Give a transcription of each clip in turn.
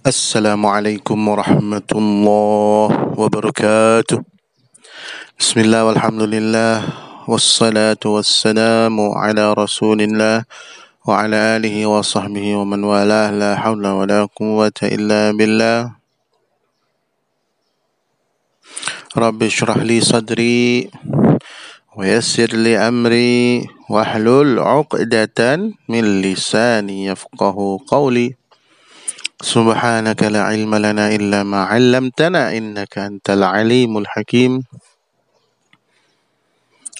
Assalamualaikum warahmatullahi wabarakatuh. Bismillah walhamdulillah wassalatu wassalamu ala rasulillah wa ala alihi wa sahbihi wa man walah, la hawla wa la quwwata illa billah. Rabbi shrah li sadri wa yassir li amri wahlul 'uqdatan min lisani yafqahu qawli. Subhanaka la ilma lana illa ma 'allamtana innaka antal alimul hakim.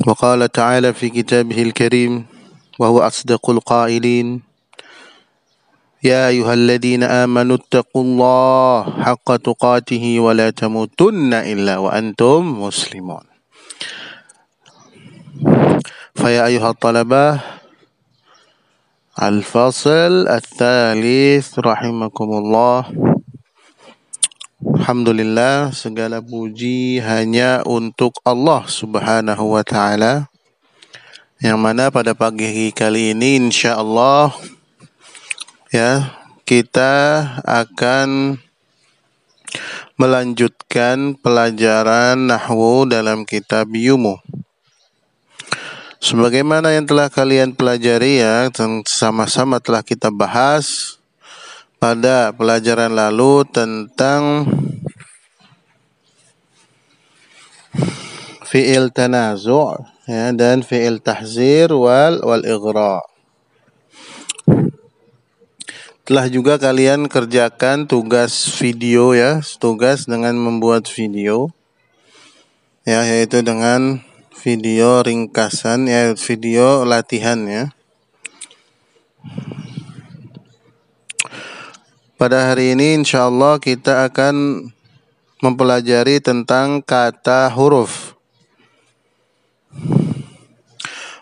Wa qala ta'ala fi kitabihil karim wa huwa asdaqul qailin. Ya ayyuhalladzina amanu taqullaha haqqa tuqatih wa la tamutunna illa wa antum muslimun. Fa ya ayyuhat talabah al-fasl ats-tsalits rahimakumullah. Alhamdulillah, segala puji hanya untuk Allah Subhanahu wa taala, yang mana pada pagi kali ini insyaallah kita akan melanjutkan pelajaran nahwu dalam kitab Yumu. Sebagaimana yang telah kalian pelajari sama-sama telah kita bahas pada pelajaran lalu tentang fi'il tanazu' dan fi'il tahzir wal ighra. Telah juga kalian kerjakan tugas video tugas dengan membuat video yaitu dengan video ringkasan video latihan Pada hari ini insyaallah kita akan mempelajari tentang kata huruf.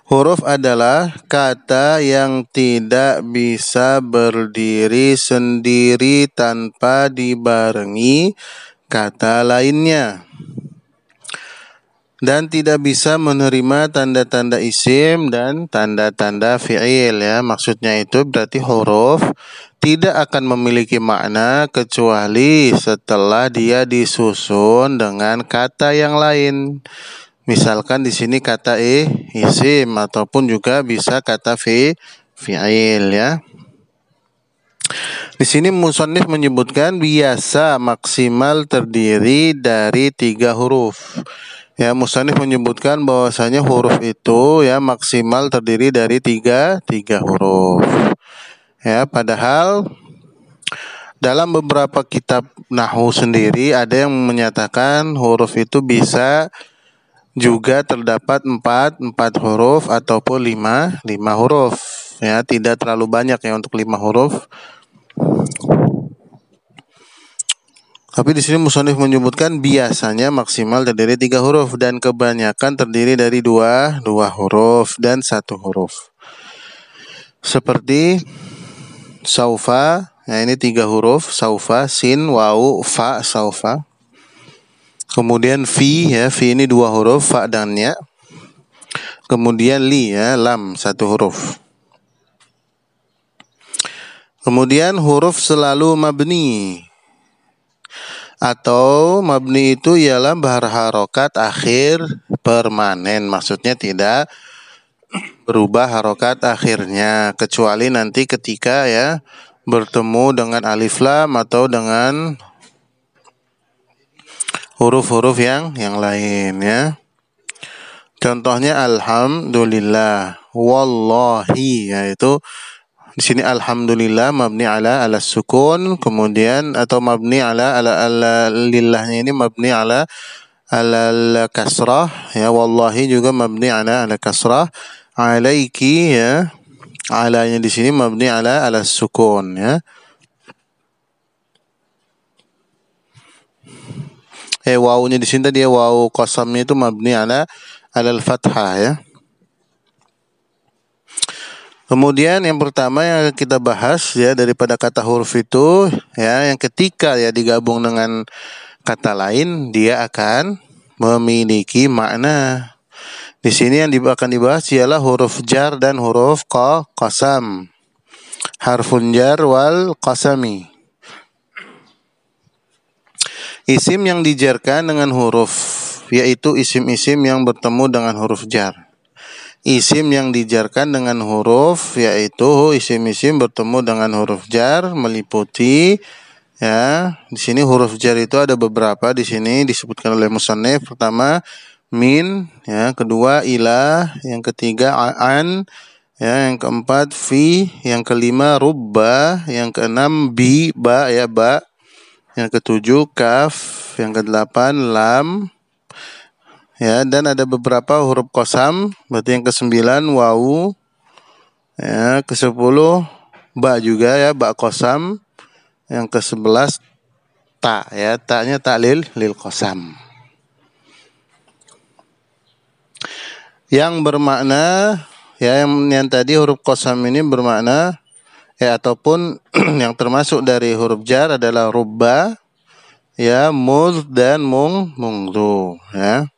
Huruf adalah kata yang tidak bisa berdiri sendiri tanpa dibarengi kata lainnya, dan tidak bisa menerima tanda-tanda isim dan tanda-tanda fi'il Maksudnya itu berarti huruf tidak akan memiliki makna kecuali setelah dia disusun dengan kata yang lain. Misalkan di sini kata isim ataupun juga bisa kata fi'il Di sini musannif menyebutkan biasa maksimal terdiri dari 3 huruf. Musannif menyebutkan bahwasanya huruf itu maksimal terdiri dari tiga huruf. Padahal dalam beberapa kitab nahwu sendiri ada yang menyatakan huruf itu bisa juga terdapat 4 huruf ataupun 5 huruf. Tidak terlalu banyak untuk 5 huruf. Tapi di sini musannif menyebutkan biasanya maksimal terdiri 3 huruf dan kebanyakan terdiri dari 2 huruf dan 1 huruf. Seperti saufa, ini 3 huruf, saufa, sin, waw, fa, saufa. Kemudian fi ini 2 huruf, fa dan ya. Kemudian li lam, 1 huruf. Kemudian huruf selalu mabni, atau mabni itu ialah berharokat akhir permanen. Maksudnya tidak berubah harokat akhirnya, kecuali nanti ketika bertemu dengan alif lam atau dengan huruf-huruf yang lain Contohnya alhamdulillah, wallahi, yaitu di sini alhamdulillah mabni ala sukun, kemudian atau mabni ala lillahnya ini mabni ala kasrah wallahi juga mabni ala kasrah, alaiki alanya di sini mabni ala sukun wawunya di sini tadi wawu qasamnya itu mabni ala al-fathah Kemudian yang pertama yang kita bahas daripada kata huruf itu yang ketika digabung dengan kata lain dia akan memiliki makna. Di sini yang akan dibahas ialah huruf jar dan huruf qasam. Harfun jar wal qasami. Isim yang dijarkan dengan huruf, yaitu isim-isim yang bertemu dengan huruf jar. Isim yang dijarkan dengan huruf, yaitu isim-isim bertemu dengan huruf jar, meliputi ya. Di sini huruf jar itu ada beberapa, di sini disebutkan oleh musannif. Pertama min, ya, kedua ila, yang ketiga an, ya, yang keempat fi, yang kelima rubba, yang keenam bi, ba, ya, ba, yang ketujuh kaf, yang kedelapan lam, ya, dan ada beberapa huruf qasam, berarti yang kesembilan wawu, ya, ke-10 ba juga, ya, ba qasam, yang ke-11 ta, ya, ta-nya ta'lil lil qasam. Yang bermakna, ya, yang tadi huruf qasam ini bermakna, ya, ataupun yang termasuk dari huruf jar adalah rubba, ya, muz dan mungdu, ya.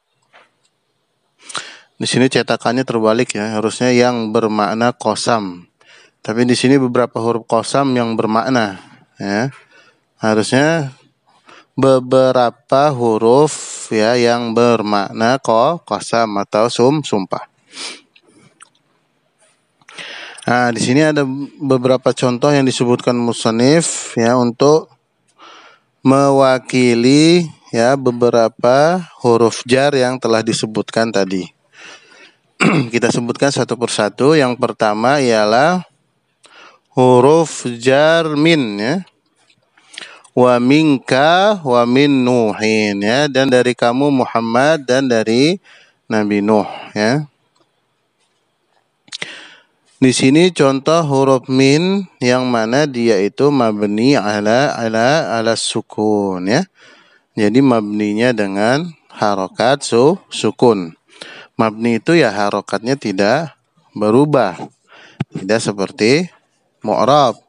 Di sini cetakannya terbalik, ya, harusnya yang bermakna qasam. Tapi di sini beberapa huruf qasam yang bermakna, ya. Harusnya beberapa huruf, ya, yang bermakna qasam atau sumpah. Nah, di sini ada beberapa contoh yang disebutkan musannif, ya, untuk mewakili, ya, beberapa huruf jar yang telah disebutkan tadi. Kita sebutkan satu persatu. Yang pertama ialah huruf jar min, ya. Wa minka wa min Nuhin, ya, dan dari kamu Muhammad dan dari Nabi Nuh, ya. Di sini contoh huruf min yang mana dia itu mabni ala sukun, ya. Jadi mabninya dengan harokat sukun. Mabni itu ya harokatnya tidak berubah, tidak seperti mu'rab.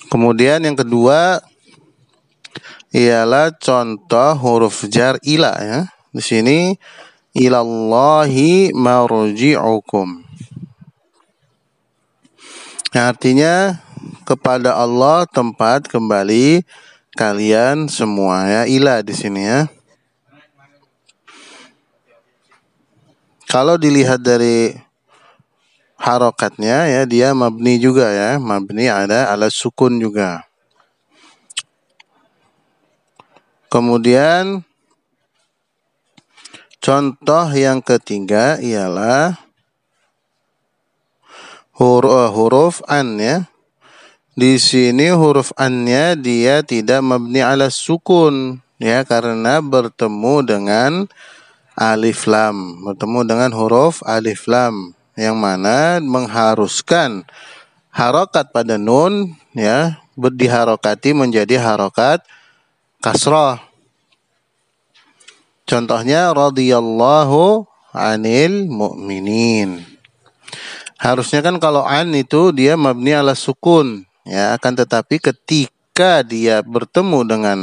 Kemudian yang kedua ialah contoh huruf jar ila, ya. Di sini ilallahi marji'ukum. Artinya kepada Allah tempat kembali kalian semua, ya. Ila di sini, ya. Kalau dilihat dari harokatnya, ya, dia mabni juga, ya, mabni ada ala sukun juga. Kemudian contoh yang ketiga ialah huruf an, ya. Di sini huruf an-nya dia tidak mabni ala sukun, ya, karena bertemu dengan alif lam, bertemu dengan huruf alif lam yang mana mengharuskan harokat pada nun, ya, diharokati menjadi harokat kasrah. Contohnya radhiyallahu anil mu'minin. Harusnya kan kalau an itu dia mabni ala sukun, ya, akan tetapi ketika dia bertemu dengan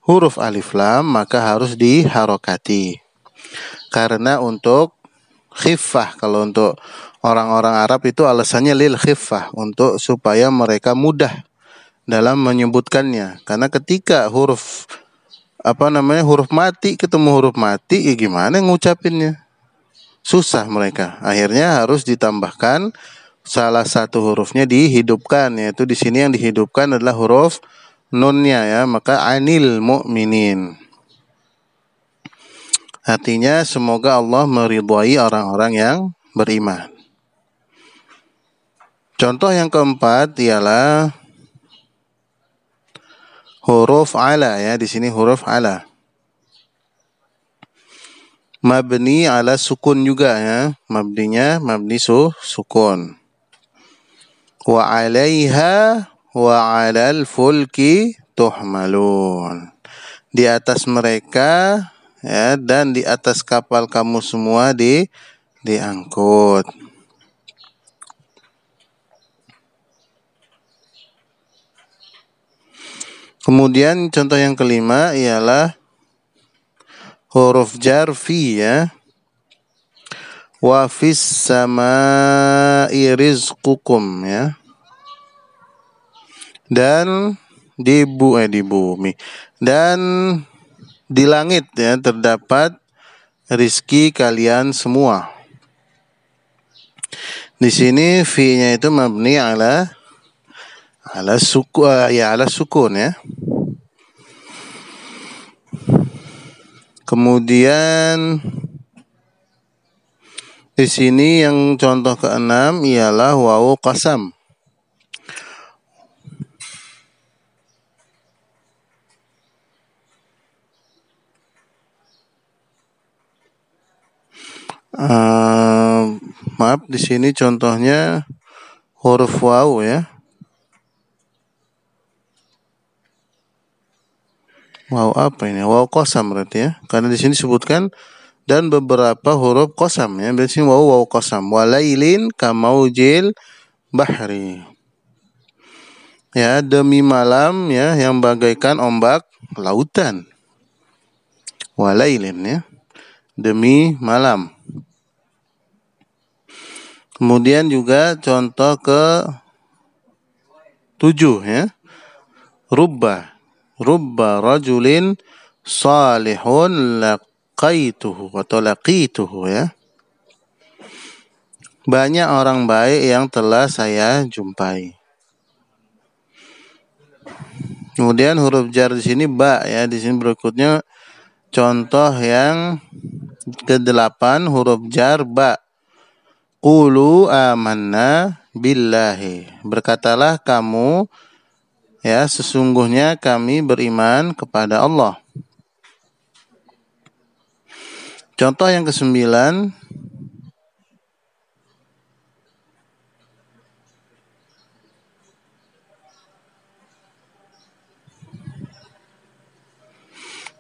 huruf alif lam maka harus diharokati. Karena untuk khiffah, kalau untuk orang-orang Arab itu alasannya lil khiffah, untuk supaya mereka mudah dalam menyebutkannya. Karena ketika huruf huruf mati ketemu huruf mati, ya gimana ngucapinnya? Susah mereka. Akhirnya harus ditambahkan salah satu hurufnya dihidupkan, yaitu di sini yang dihidupkan adalah huruf nunnya, ya, maka anil mu'minin. Artinya semoga Allah meridhai orang-orang yang beriman. Contoh yang keempat ialah huruf ala, ya, di sini huruf ala. Mabni ala sukun juga, ya. Mabninya mabni sukun. Wa 'alaiha wa 'alal fulki tuhmalun. Di atas mereka, ya, dan di atas kapal kamu semua diangkut. Kemudian contoh yang kelima ialah huruf jar fi, ya. Wa fis samai rizqukum, ya. Dan di bumi. Dan di langit ya terdapat rizki kalian semua. Di sini fi-nya itu mabni ala sukun ya. Kemudian di sini yang contoh keenam ialah wawu qasam. Maaf, di sini contohnya huruf wawu ya. Wawu apa ini? Wawu qasam berarti ya. Karena di sini disebutkan dan beberapa huruf qasam ya. Berarti sini wawu qasam. Walailin kamaujil bahri. Ya, demi malam ya yang bagaikan ombak lautan. Walailin ya. Demi malam. Kemudian juga contoh ke 7 ya. Rubba rajulin salihun laqaituhu atau laqituhu ya. Banyak orang baik yang telah saya jumpai. Kemudian huruf jar di sini ba ya. Di sini berikutnya contoh yang ke-8 huruf jar ba. Qulu amanna billahi. Berkatalah kamu ya sesungguhnya kami beriman kepada Allah. Contoh yang ke-9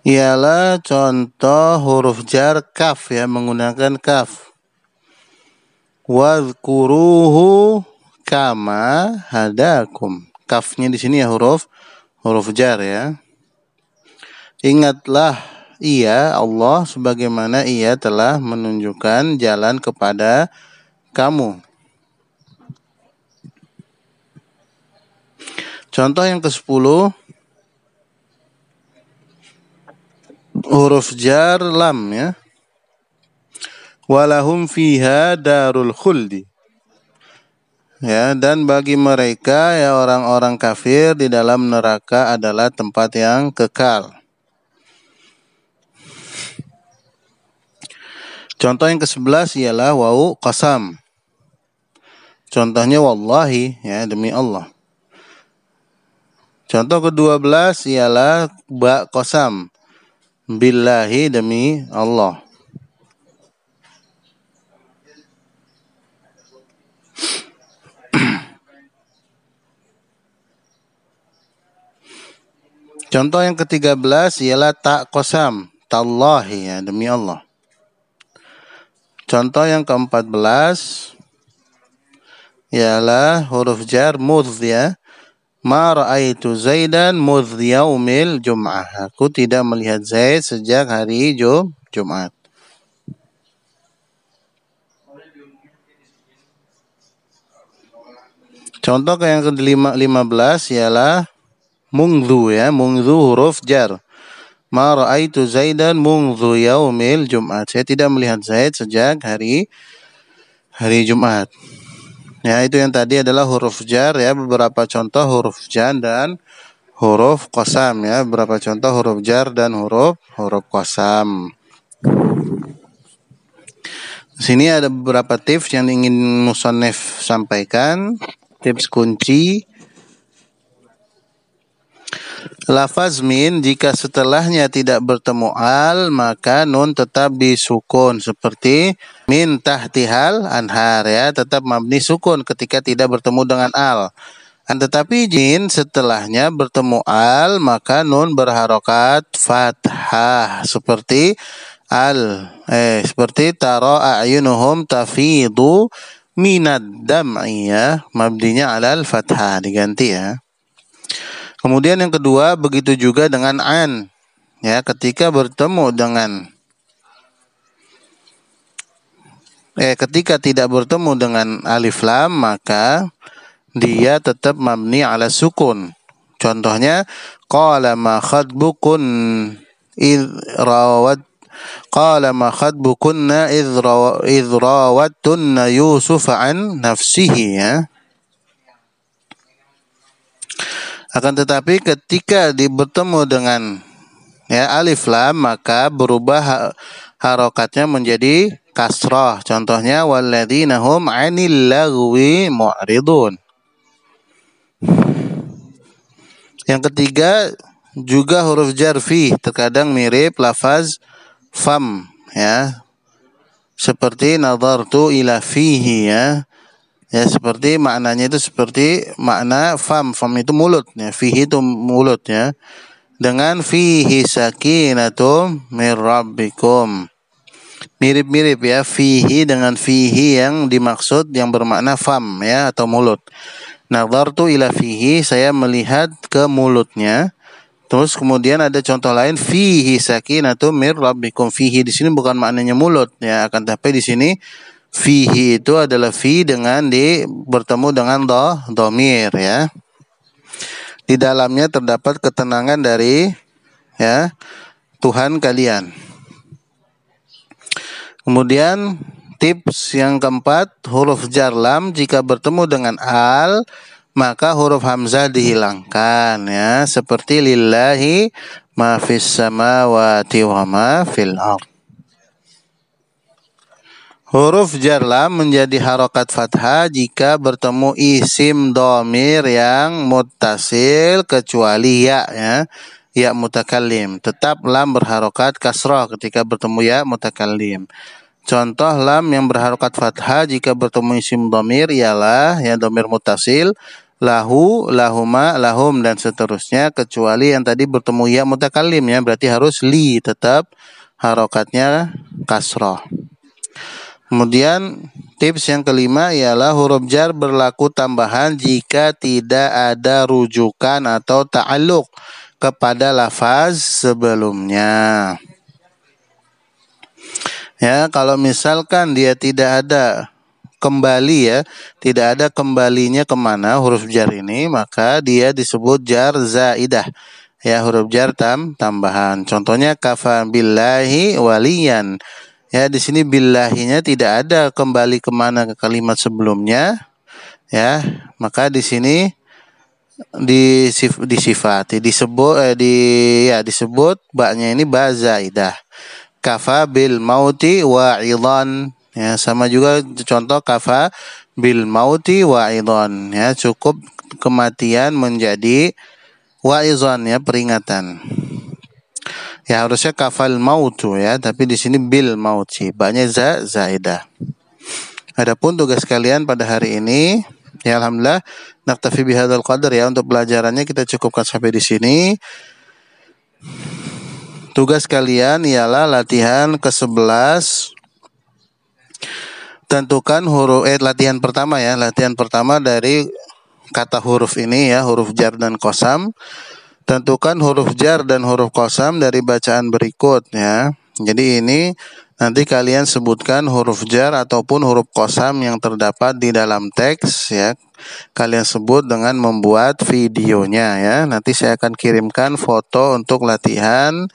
ialah contoh huruf jar kaf ya, menggunakan kaf. Wadhkuruhu kama hadakum. Kafnya di sini ya huruf jar ya. Ingatlah ia Allah sebagaimana ia telah menunjukkan jalan kepada kamu. Contoh yang ke-10 huruf jar lam ya. Walahum fiha darul khuldi. Ya, dan bagi mereka ya orang-orang kafir di dalam neraka adalah tempat yang kekal. Contoh yang ke-11 ialah wawu qasam. Contohnya wallahi ya, demi Allah. Contoh ke-12 ialah ba qasam. Billahi, demi Allah. Contoh yang ke-13 ialah ta qasam, tallahi ya, demi Allah. Contoh yang ke-14 ialah huruf jar mudh ya. Ma ra'aitu Zaidan mudh yaumil jum'ah. Aku tidak melihat Zaid sejak hari Jumat. Contoh yang ke-15 ialah mungdhu ya, mungdhu huruf jar. Ma ra'aitu Zaidan mungdhu yaumil Jum'at. Saya tidak melihat Zaid sejak hari Jumat. Ya, itu yang tadi adalah huruf jar ya, beberapa contoh huruf jar dan huruf qasam ya, beberapa contoh huruf jar dan huruf qasam. Sini ada beberapa tips yang ingin musannif sampaikan. Tips kunci. Lafaz min jika setelahnya tidak bertemu al maka nun tetap disukun seperti min tahtihal anhar ya, tetap mabni sukun ketika tidak bertemu dengan al. Tetapi min setelahnya bertemu al maka nun berharokat fathah seperti seperti tara a'yunuhum tafidu minad dam'i ya, mabninya alal fathah diganti ya. Kemudian yang kedua, begitu juga dengan an. Ya, ketika bertemu dengan ketika tidak bertemu dengan alif lam maka dia tetap mabni ala sukun. Contohnya qala ma khatbukun idh rawat qala ma khatbukunna idh rawattunna Yusuf an nafsihi, ya. Akan tetapi ketika bertemu dengan alif lam, maka berubah harokatnya menjadi kasrah. Contohnya walladzina hum 'anil lagwi mu'ridun. Yang ketiga juga huruf jar fi, terkadang mirip lafaz fam, ya. Seperti nadartu ila fihi, ya. Ya, seperti maknanya itu seperti makna fam. Fam itu mulut, ya. Fihi itu mulut, ya. Dengan fihi sakinatum mir rabbikum. Mirip-mirip, ya, fihi dengan fihi yang dimaksud yang bermakna fam, ya, atau mulut. Nadartu ila fihi, saya melihat ke mulutnya. Terus kemudian ada contoh lain, fihi sakinatum mir rabbikum. Fihi di sini bukan maknanya mulut, ya, akan tapi di sini fihi itu adalah fi dengan bertemu dengan dhamir, ya. Di dalamnya terdapat ketenangan dari, ya, Tuhan kalian. Kemudian tips yang keempat, huruf jar lam jika bertemu dengan al, maka huruf hamzah dihilangkan, ya, seperti lillahi ma fis samawati wa ma fil ardh. Huruf jar lam menjadi harokat fathah jika bertemu isim dhamir yang muttasil kecuali ya, ya mutakallim. Tetap lam berharokat kasrah ketika bertemu ya mutakallim. Contoh lam yang berharokat fathah jika bertemu isim dhamir ialah ya dhamir muttasil, lahu, lahuma, lahum, dan seterusnya, kecuali yang tadi bertemu ya mutakallim, ya, berarti harus li, tetap harokatnya kasrah. Kemudian tips yang kelima ialah huruf jar berlaku tambahan jika tidak ada rujukan atau ta'alluq kepada lafaz sebelumnya. Ya, kalau misalkan dia tidak ada kembali, ya, tidak ada kembalinya kemana huruf jar ini, maka dia disebut jar zaidah, ya, huruf jar tambahan. Contohnya kafa billahi waliyan. Ya, di sini billahinya tidak ada kembali kemana ke kalimat sebelumnya, ya, maka di sini disifati, disebut baknya ini ba zaidah. Kafa bil mauti wa'idhan, ya, sama juga contoh kafa bil mauti wa'idhan, ya, cukup kematian menjadi wa'idhan, ya, peringatan. Ya, harusnya kafal mautu, ya, tapi di sini bil mauti, baknya zaidah. Adapun tugas kalian pada hari ini, ya, alhamdulillah naktafi bihadzal qadar, ya, untuk pelajarannya kita cukupkan sampai di sini. Tugas kalian ialah latihan ke-11. Tentukan huruf latihan pertama, ya. Latihan pertama dari kata huruf ini, ya, huruf jar dan qasam. Tentukan huruf jar dan huruf qasam dari bacaan berikut, ya. Jadi ini nanti kalian sebutkan huruf jar ataupun huruf qasam yang terdapat di dalam teks, ya. Kalian sebut dengan membuat videonya, ya. Nanti saya akan kirimkan foto untuk latihan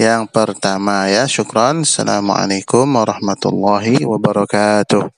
yang pertama, ya. Syukran. Assalamualaikum warahmatullahi wabarakatuh.